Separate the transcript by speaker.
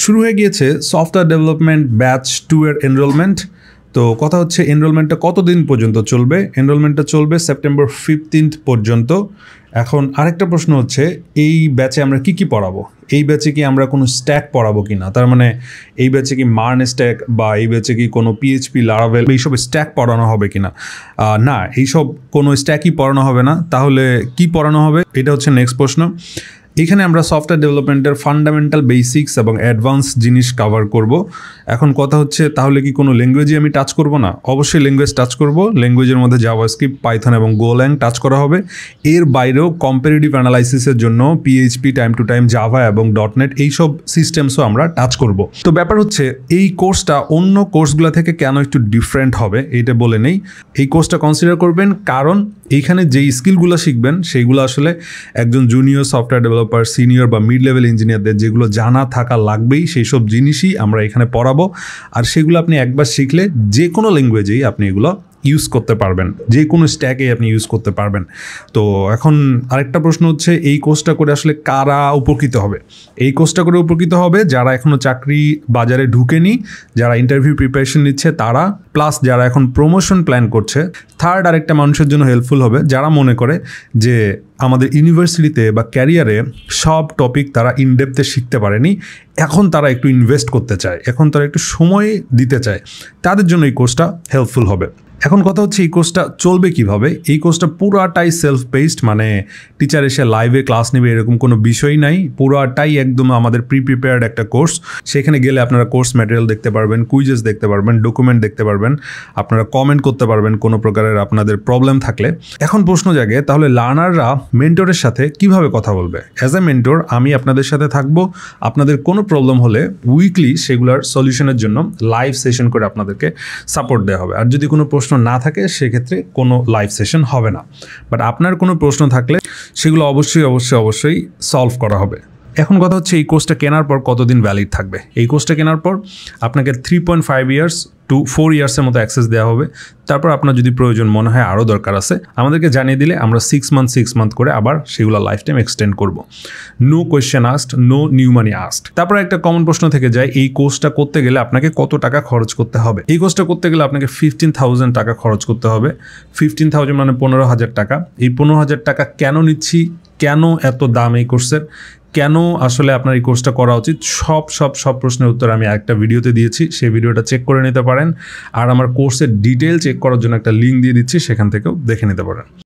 Speaker 1: শুরু হয়ে গিয়েছে সফটওয়্যার ডেভেলপমেন্ট ব্যাচ 2 এর এনরোলমেন্ট। তো কথা হচ্ছে এনরোলমেন্টটা কতদিন পর্যন্ত চলবে? এনরোলমেন্টটা চলবে সেপ্টেম্বর 15 পর্যন্ত। এখন আরেকটা প্রশ্ন হচ্ছে, এই ব্যাচে আমরা কি পড়াবো? এই ব্যাচে কি আমরা কোনো স্ট্যাক পড়াবো কি না? তার মানে এই ব্যাচে কি মার্ন স্ট্যাক বা এই ব্যাচে কি কোনো পিএইচপি লারাভেল এইসব স্ট্যাক পড়ানো হবে কি না? না, এইসব কোনো স্ট্যাকই পড়ানো হবে না। তাহলে কি পড়ানো হবে? এটা হচ্ছে নেক্সট প্রশ্ন। এখানে আমরা সফটওয়্যার ডেভেলপমেন্টের ফান্ডামেন্টাল বেসিক্স এবং অ্যাডভান্স জিনিস কভার করব। এখন কথা হচ্ছে, তাহলে কি কোনো ল্যাঙ্গুয়েজই আমি টাচ করব না? অবশ্যই ল্যাঙ্গুয়েজ টাচ করব। ল্যাঙ্গুয়েজের মধ্যে জাভাস্ক্রিপ্ট, পাইথন এবং গোল্যাং টাচ করা হবে। এর বাইরেও কম্পারেটিভ অ্যানালাইসিসের জন্য PHP, time to time, Java এবং ডটনেট এইসব সিস্টেমসও আমরা টাচ করব। তো ব্যাপার হচ্ছে, এই কোর্সটা অন্য কোর্সগুলো থেকে কেন একটু ডিফারেন্ট হবে এইটা বলে নেই। এই কোর্সটা কনসিডার করবেন কারণ এইখানে যেই স্কিলগুলো শিখবেন সেইগুলো আসলে একজন জুনিয়র সফটওয়্যার ডেভেলপার, সিনিয়র বা মিড লেভেল ইঞ্জিনিয়ারদের যেগুলো জানা থাকা লাগবেই সেই সব জিনিসই আমরা এখানে পড়াবো। আর সেগুলো আপনি একবার শিখলে যে কোনো ল্যাঙ্গুয়েজেই আপনি এগুলো ইউজ করতে পারবেন, যে কোনো স্ট্যাকে আপনি ইউজ করতে পারবেন। তো এখন আরেকটা প্রশ্ন হচ্ছে, এই কোর্সটা করে আসলে কারা উপকৃত হবে? এই কোর্সটা করে উপকৃত হবে যারা এখনও চাকরি বাজারে ঢুকেনি, যারা ইন্টারভিউ প্রিপারেশন নিচ্ছে তারা, প্লাস যারা এখন প্রমোশন প্ল্যান করছে। থার্ড আরেকটা মানুষের জন্য হেল্পফুল হবে যারা মনে করে যে আমাদের ইউনিভার্সিটিতে বা ক্যারিয়ারে সব টপিক তারা ইনডেপথে শিখতে পারেনি, এখন তারা একটু ইনভেস্ট করতে চায়, এখন তারা একটু সময় দিতে চায়, তাদের জন্য এই কোর্সটা হেল্পফুল হবে। এখন কথা হচ্ছে, এই কোর্সটা চলবে কিভাবে? এই কোর্সটা পুরাটাই সেলফ বেসড, মানে টিচার এসে লাইভে ক্লাস নেবে এরকম কোনো বিষয় নাই। পুরাটাই একদম আমাদের প্রিপেয়ার্ড একটা কোর্স। সেখানে গেলে আপনারা কোর্স ম্যাটেরিয়াল দেখতে পারবেন, কুইজেস দেখতে পারবেন, ডকুমেন্ট দেখতে পারবেন, আপনারা কমেন্ট করতে পারবেন কোনো প্রকারের আপনাদের প্রবলেম থাকলে। এখন প্রশ্ন জাগে, তাহলে লার্নাররা মেন্টরের সাথে কিভাবে কথা বলবে? অ্যাজ এ মেন্টর আমি আপনাদের সাথে থাকবো। আপনাদের কোনো প্রবলেম হলে উইকলি সেগুলোর সলিউশনের জন্য লাইভ সেশন করে আপনাদেরকে সাপোর্ট দেওয়া হবে। আর যদি কোনো প্রশ্ন না থাকে সেক্ষেত্রে কোনো লাইভ সেশন হবে না। বাট আপনার কোনো প্রশ্ন থাকলে সেগুলো অবশ্যই সলভ করা হবে। এখন কথা হচ্ছে, এই কোর্সটা কেনার পর কতদিন ভ্যালিড থাকবে? এই কোর্সটা কেনার পর আপনাকে 3.5 ইয়ার্স টু 4 ইয়ার্সের মতো অ্যাক্সেস দেওয়া হবে। তারপর আপনার যদি প্রয়োজন মনে হয় আরও দরকার আছে, আমাদেরকে জানিয়ে দিলে আমরা 6 মান্থ করে আবার সেগুলো লাইফ টাইম এক্সটেন্ড করবো। No question asked, no new money asked. তারপর একটা কমন প্রশ্ন থেকে যায়, এই কোর্সটা করতে গেলে আপনাকে কত টাকা খরচ করতে হবে? এই কোর্সটা করতে গেলে আপনাকে 15,000 টাকা খরচ করতে হবে। 15,000 মানে 15,000 টাকা। এই 15,000 টাকা কেন নিচ্ছি, কেন এত দাম এই কোর্সের, কেন আসলে আপনার এই কোর্সটা করা উচিত, সব প্রশ্নের উত্তর আমি একটা ভিডিওতে দিয়েছি। সেই ভিডিওটা চেক করে নিতে পারেন। আর আমার কোর্সের ডিটেল চেক করার জন্য একটা লিঙ্ক দিয়ে দিচ্ছি, সেখান থেকেও দেখে নিতে পারেন।